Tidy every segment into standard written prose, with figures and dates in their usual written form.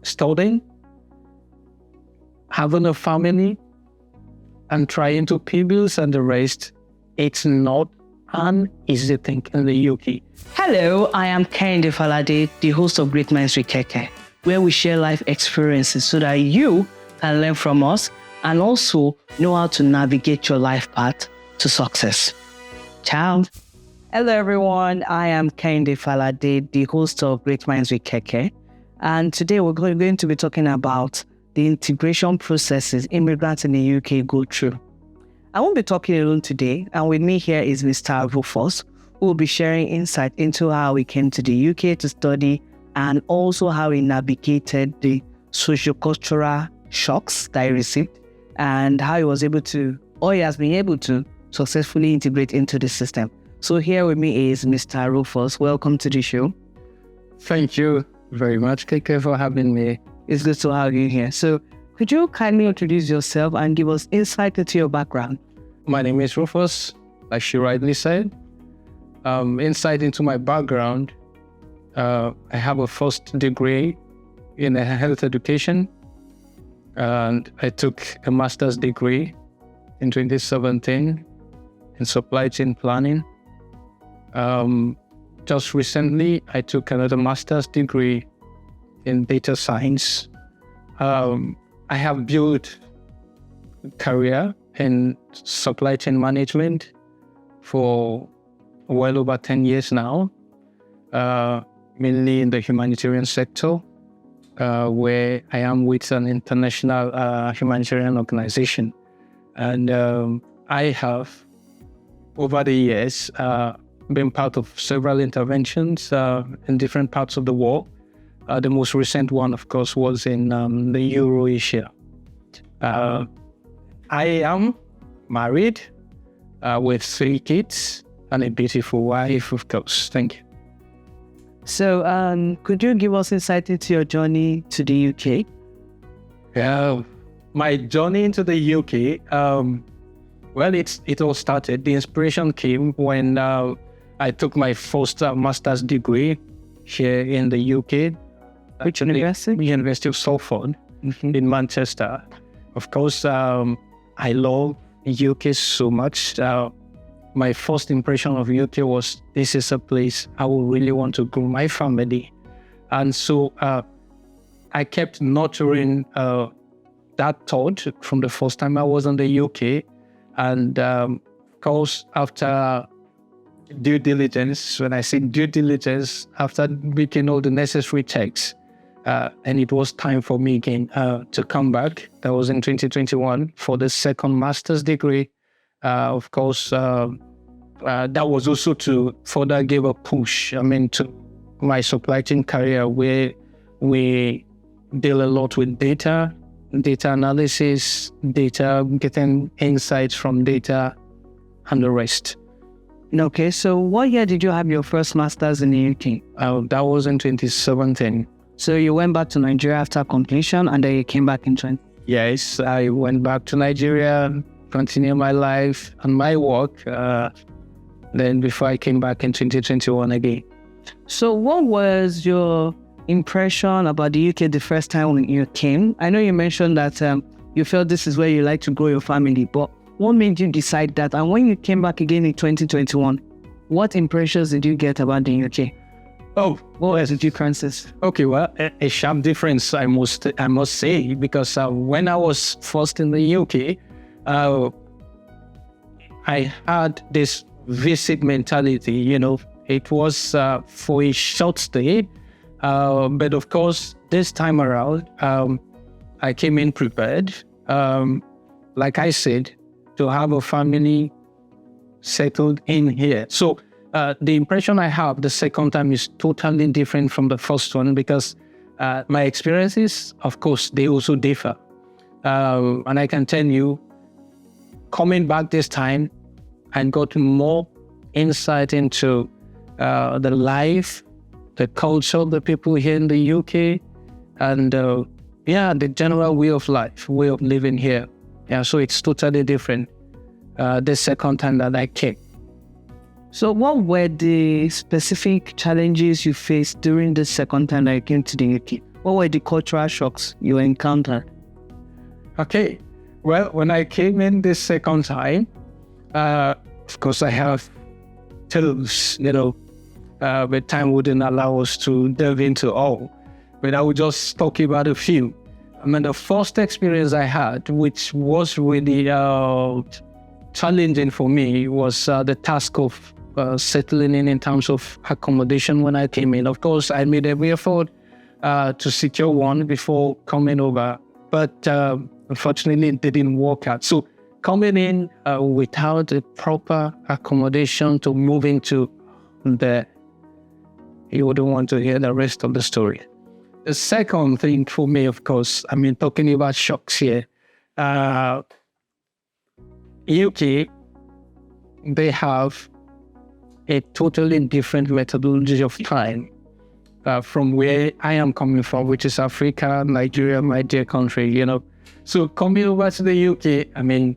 studying, having a family, and trying to pay bills and the rest. It's not an easy thing in the UK. Hello, I am Kehinde Falade, the host of Great Minds with Keke, where we share life experiences so that you can learn from us and also know how to navigate your life path to success. Ciao. Hello, everyone. I am Kehinde Falade, the host of Great Minds with Keke. And today we're going to be talking about the integration processes immigrants in the UK go through. I won't be talking alone today, and with me here is Mr. Rufus, who will be sharing insight into how he came to the UK to study and also how he navigated the socio-cultural shocks that he received and how he was able to, or he has been able to, successfully integrate into the system. So here with me is Mr. Rufus. Welcome to the show. Thank you very much, Keke, for having me. It's good to have you here. So could you kindly introduce yourself and give us insight into your background? My name is Rufus, like she rightly said. Insight into my background, I have a first degree in health education, and I took a master's degree in 2017 in supply chain planning. Just recently, I took another master's degree in data science. I have built a career in supply chain management for well over 10 years now, mainly in the humanitarian sector, where I am with an international humanitarian organization. And I have, over the years, been part of several interventions in different parts of the world. The most recent one, of course, was in the Euro-Asia. I am married with 3 kids and a beautiful wife, of course. Thank you. So could you give us insight into your journey to the UK? Yeah, my journey into the UK, well, it all started. The inspiration came when I took my first master's degree here in the UK. Which university? The University of Salford in Manchester. Of course, I love UK so much. My first impression of UK was, this is a place I would really want to grow my family. And so I kept nurturing that thought from the first time I was in the UK. And of course, after due diligence, when I say due diligence, after making all the necessary checks, and it was time for me again to come back. That was in 2021 for the second master's degree. Of course, that was also to further give a push, to my supply chain career, where we deal a lot with data analysis, data, getting insights from data, and the rest. Okay, so what year did you have your first master's in the UK? That was in 2017. So you went back to Nigeria after completion and then you came back in 20? Yes, I went back to Nigeria, continued my life and my work, then before I came back in 2021 again. So what was your impression about the UK the first time when you came? I know you mentioned that you felt this is where you like to grow your family, but what made you decide that? And when you came back again in 2021, what impressions did you get about the UK? Oh, what were the differences? Okay, well, a sharp difference, I must say, because when I was first in the UK, I had this visit mentality. It was for a short stay, but of course, this time around, I came in prepared. Like I said, to have a family settled in here. So the impression I have the second time is totally different from the first one, because my experiences, of course, they also differ. And I can tell you, coming back this time, I got more insight into the life, the culture of the people here in the UK, and the general way of life, way of living here. Yeah, so it's totally different the second time that I came. So what were the specific challenges you faced during the second time that you came to the UK? What were the cultural shocks you encountered? Okay. Well, when I came in this second time, of course I have tools, but time wouldn't allow us to delve into all. But I would just talk about a few. I mean, the first experience I had, which was really challenging for me, was the task of settling in terms of accommodation when I came in. Of course, I made every effort to secure one before coming over, but unfortunately, it didn't work out. So coming in without a proper accommodation to move into there, you wouldn't want to hear the rest of the story. The second thing for me, of course, I mean, talking about shocks here, UK, they have a totally different methodology of time from where I am coming from, which is Africa, Nigeria, my dear country, So coming over to the UK, I mean,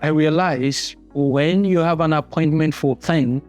I realize when you have an appointment for 10,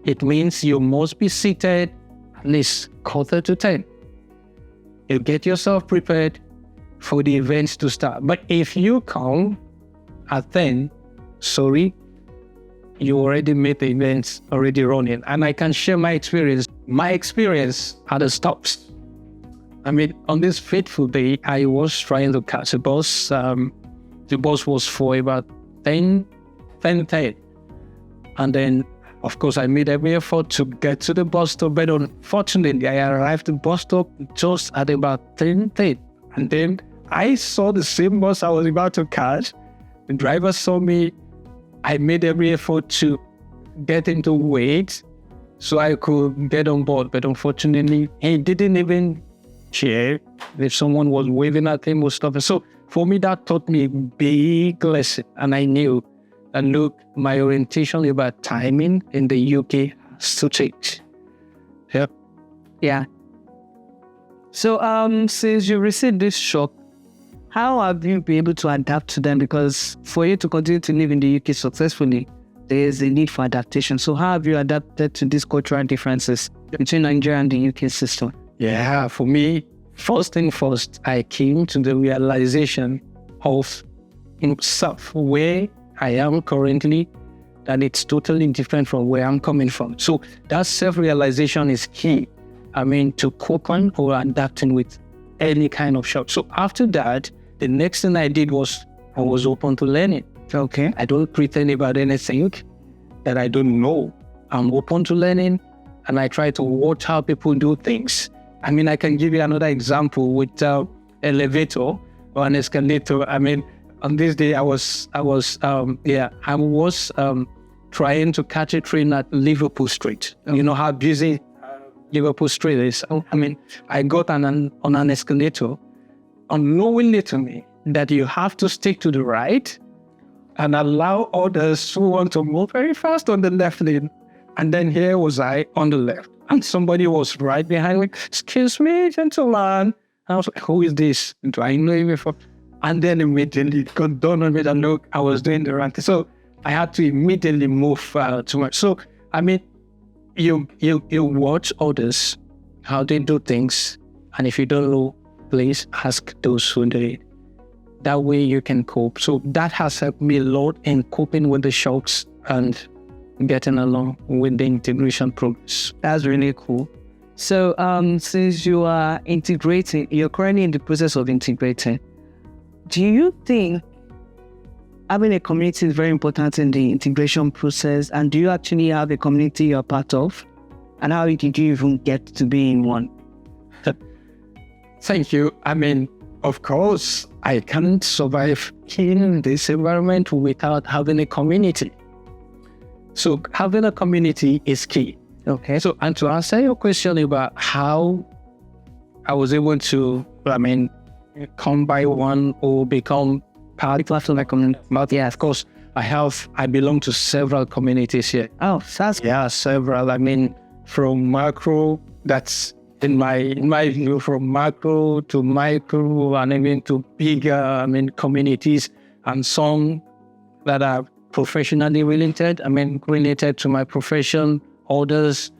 it means you must be seated at least 9:45. You get yourself prepared for the events to start. But if you come at 10, sorry, you already made the events already running. And I can share my experience. My experience at the stops. I mean, on this fateful day, I was trying to catch a bus. The bus was for about 10:10. And then, of course, I made every effort to get to the bus stop, but unfortunately, I arrived at the bus stop just at about 10:10. And then I saw the same bus I was about to catch. The driver saw me. I made every effort to get him to wait so I could get on board, but unfortunately, he didn't even care if someone was waving at him or stuff. So for me, that taught me a big lesson, and I knew that, look, my orientation about timing in the UK has to change. Yeah. So since you received this shock, how have you been able to adapt to them? Because for you to continue to live in the UK successfully, there is a need for adaptation. So how have you adapted to these cultural differences between Nigeria and the UK system? Yeah, for me, first thing first, I came to the realization of himself, where I am currently, that it's totally different from where I'm coming from. So that self-realization is key. I mean, to cope on or adapting with any kind of shock. So after that, the next thing I did was I was open to learning. Okay. I don't pretend about anything that I don't know. I'm open to learning, and I try to watch how people do things. I mean, I can give you another example with elevator or an escalator. I mean, on this day, I was trying to catch a train at Liverpool Street. Oh. You know how busy Liverpool Street is. I mean, I got on an escalator, unknowingly to me that you have to stick to the right and allow others who want to move very fast on the left lane. And then here was I on the left, and somebody was right behind me. Excuse me, gentleman. I was like, who is this? Do I know him before? And then immediately it got done on me that, look, I was doing the right thing. So I had to immediately move to my. So, I mean, you watch others, how they do things. And if you don't know, please ask those who do it. That way you can cope. So that has helped me a lot in coping with the shocks and getting along with the integration progress. That's really cool. So since you are integrating, you're currently in the process of integrating, do you think having a community is very important in the integration process? And do you actually have a community you're part of? And how did you even get to be in one? Thank you. I mean, of course, I can't survive in this environment without having a community. So having a community is key. Okay. So, and to answer your question about how I was able to, come by one or become part of my community. But yeah, of course, I belong to several communities here. Oh, that's yeah, several. I mean, from macro, that's in my view, from macro to micro, and even to bigger, communities, and some that are professionally related. Related to my profession, others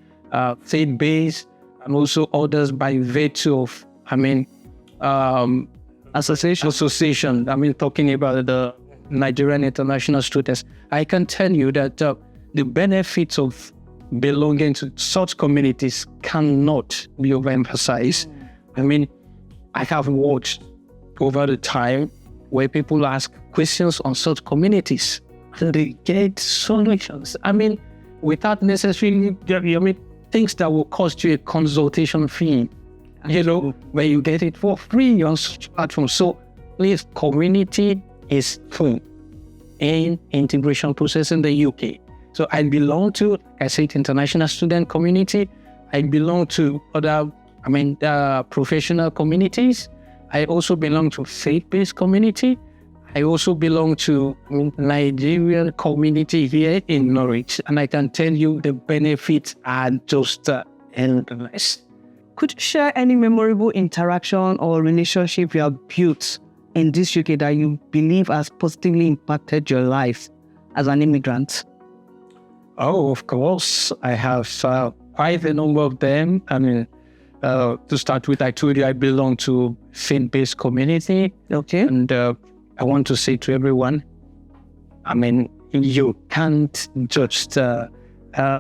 faith-based, and also others by virtue of, association. Talking about the Nigerian international students. I can tell you that the benefits of belonging to such communities cannot be overemphasized. I have watched over the time where people ask questions on such communities and they get solutions. Without necessarily, things that will cost you a consultation fee, where you get it for free on such platforms. So please, community is key in integration process in the UK. So I belong to, I say it, international student community. I belong to other, professional communities. I also belong to faith-based community. I also belong to Nigerian community here in Norwich. And I can tell you the benefits are just endless. Could you share any memorable interaction or relationship you have built in this UK that you believe has positively impacted your life as an immigrant? Oh, of course. I have quite a number of them. To start with, I told you I belong to faith-based community. Okay. And I want to say to everyone, you can't just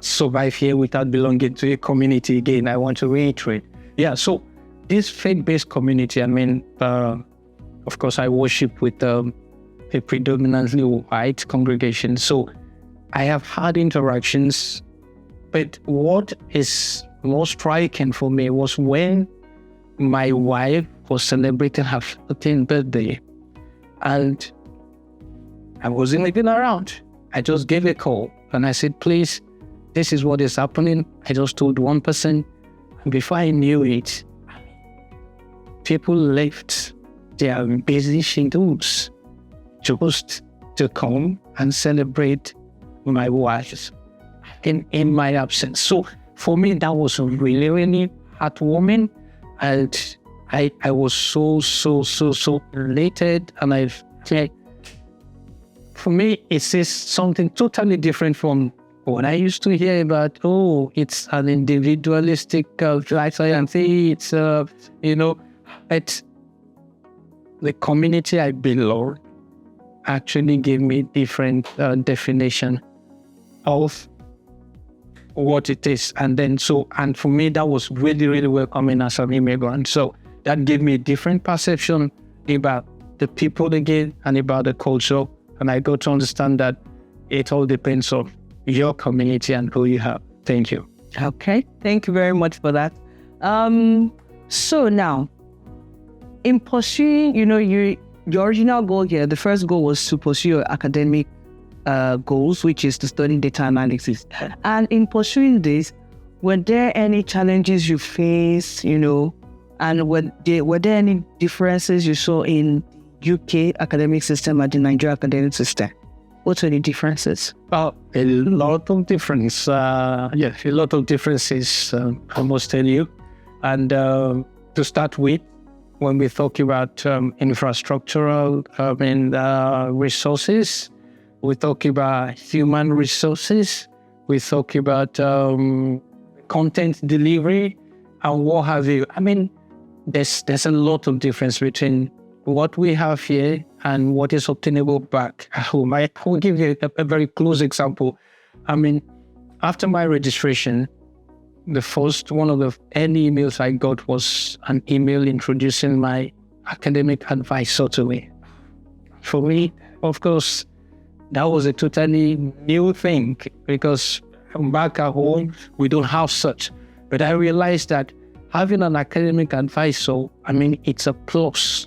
survive here without belonging to a community. Again, I want to reiterate. Yeah, so this faith-based community, of course, I worship with a predominantly white congregation. So I have had interactions, but what is most striking for me was when my wife was celebrating her 15th birthday and I wasn't even around. I just gave a call and I said, please, this is what is happening. I just told one person. And before I knew it, people left their busy schedules just to come and celebrate my wife in my absence. So for me, that was really, really heartwarming. And I was so elated. And for me, it says something totally different from what I used to hear about, it's an individualistic lifestyle and it's, but the community I belong actually gave me different definition of what it is. And for me, that was really, really welcoming as an immigrant. So that gave me a different perception about the people again and about the culture. And I got to understand that it all depends on your community and who you have. Thank you. Okay, thank you very much for that. So now, in pursuing, your original goal here, the first goal was to pursue your academic goals, which is to study data analysis. And in pursuing this, were there any challenges you faced, and were there any differences you saw in UK academic system and the Nigerian academic system? What are the differences? Well, a lot of difference. A lot of differences, I must tell you. And to start with, when we talk about infrastructural resources, we talk about human resources, we talk about content delivery, and what have you. There's a lot of difference between what we have here and what is obtainable back at home. I will give you a very close example. After my registration, the first one of the early emails I got was an email introducing my academic advisor to me. For me, of course, that was a totally new thing because back at home, we don't have such. But I realized that having an academic advisor, it's a plus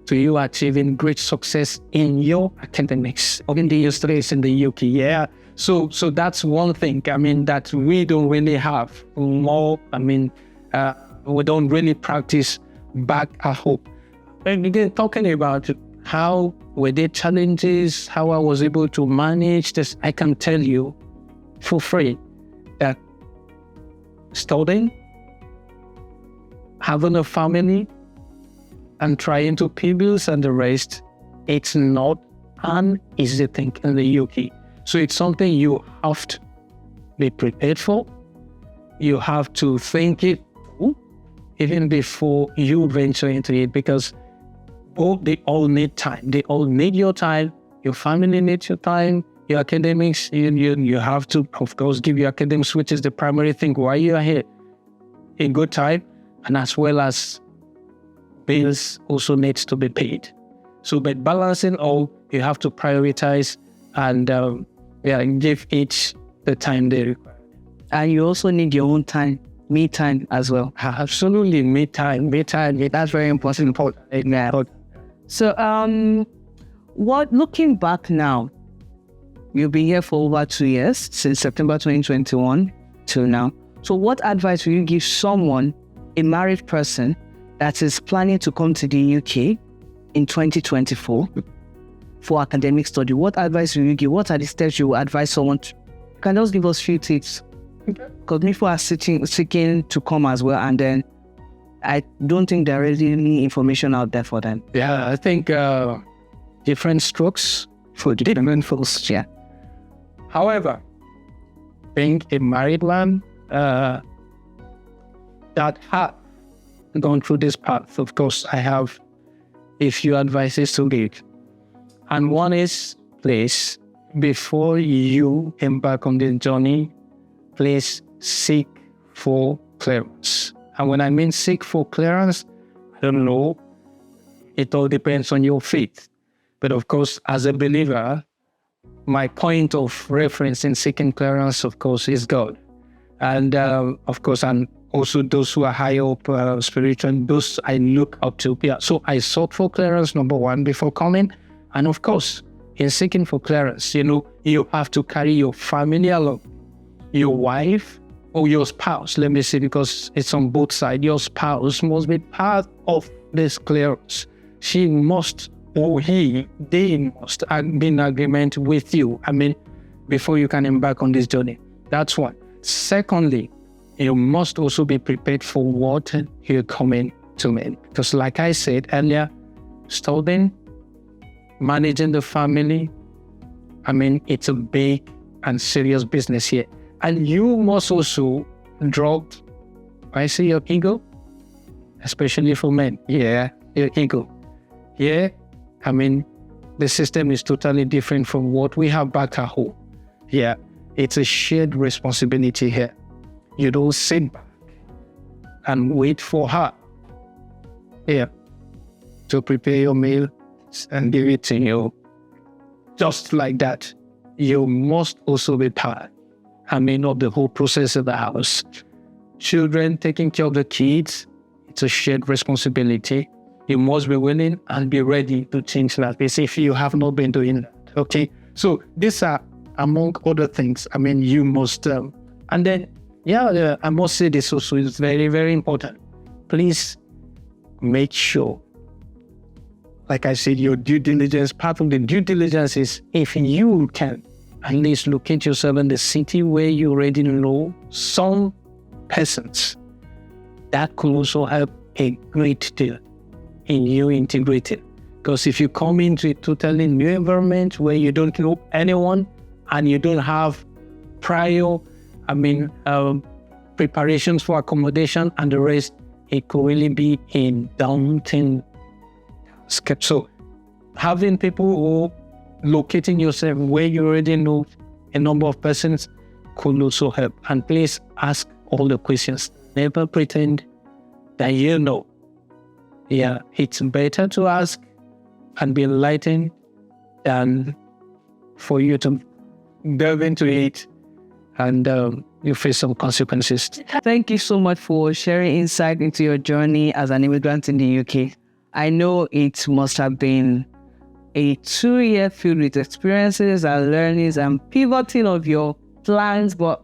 to you achieving great success in your academics, or in the United States, in the UK. Yeah. So that's one thing, that we don't really have more, we don't really practice back at home. And again, talking about how were there challenges, how I was able to manage this, I can tell you for free that studying, having a family, and trying to pay bills and the rest, it's not an easy thing in the UK. So it's something you have to be prepared for. you have to think it through even before you venture into it, because they all need time. They all need your time. Your family needs your time. Your academics, you have to, of course, give your academics, which is the primary thing why you are here, a good time, and as well as bills also needs to be paid. So by balancing all, you have to prioritize and give each the time they require. And you also need your own time, me time as well. Absolutely, me time. That's very important. So, looking back now, you've been here for over 2 years, since September 2021 till now. So what advice will you give someone, a married person, that is planning to come to the UK in 2024 for academic study? What advice will you give? What are the steps you will advise someone to? You can just give us a few tips. Because people are seeking to come as well, and then I don't think there is any information out there for them. Yeah, I think different strokes for different folks. Yeah. However, being a married man that had gone through this path, of course, I have a few advices to give. And one is, please, before you embark on this journey, please seek for clearance. And when I mean seek for clearance, I don't know, it all depends on your faith. But of course, as a believer, my point of reference in seeking clearance, of course, is God. And of course, and also those who are high up spiritual, those I look up to. Yeah. So I sought for clearance, number one, before coming. And of course, in seeking for clearance, you have to carry your family along. Your wife or your spouse, let me say, because it's on both sides. Your spouse must be part of this clearance. She must, or they must be in agreement with you. Before you can embark on this journey. That's one. Secondly, you must also be prepared for what you're coming to meet. Because like I said earlier, studying, managing the family, it's a big and serious business here. And you must also drop, I say, your ego, especially for men. Yeah, your ego. Yeah, the system is totally different from what we have back at home. Yeah, it's a shared responsibility here. You don't sit back and wait for her, to prepare your meal and give it to you. Just like that, you must also be part of the whole process of the house. Children, taking care of the kids, it's a shared responsibility. You must be willing and be ready to change that if you have not been doing that. Okay, so these are among other things. You must, and then, I must say this also is very, very important. Please make sure, like I said, your due diligence, part of the due diligence is if you can at least locate yourself in the city where you already know some persons, that could also help a great deal in you integrating. Because if you come into a totally new environment where you don't know anyone and you don't have prior, preparations for accommodation and the rest, it could really be a daunting task. So having people who locating yourself where you already know a number of persons could also help. And please ask all the questions. Never pretend that you know. Yeah, it's better to ask and be enlightened than for you to delve into it and you face some consequences. Thank you so much for sharing insight into your journey as an immigrant in the UK. I know it must have been a 2-year filled with experiences and learnings and pivoting of your plans, but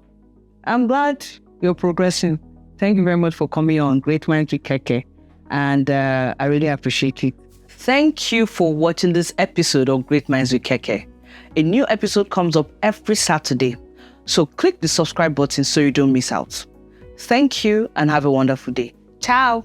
I'm glad you're progressing. Thank you very much for coming on Great Minds with Keke, and I really appreciate it. Thank you for watching this episode of Great Minds with Keke. A new episode comes up every Saturday, so click the subscribe button so you don't miss out. Thank you and have a wonderful day. Ciao!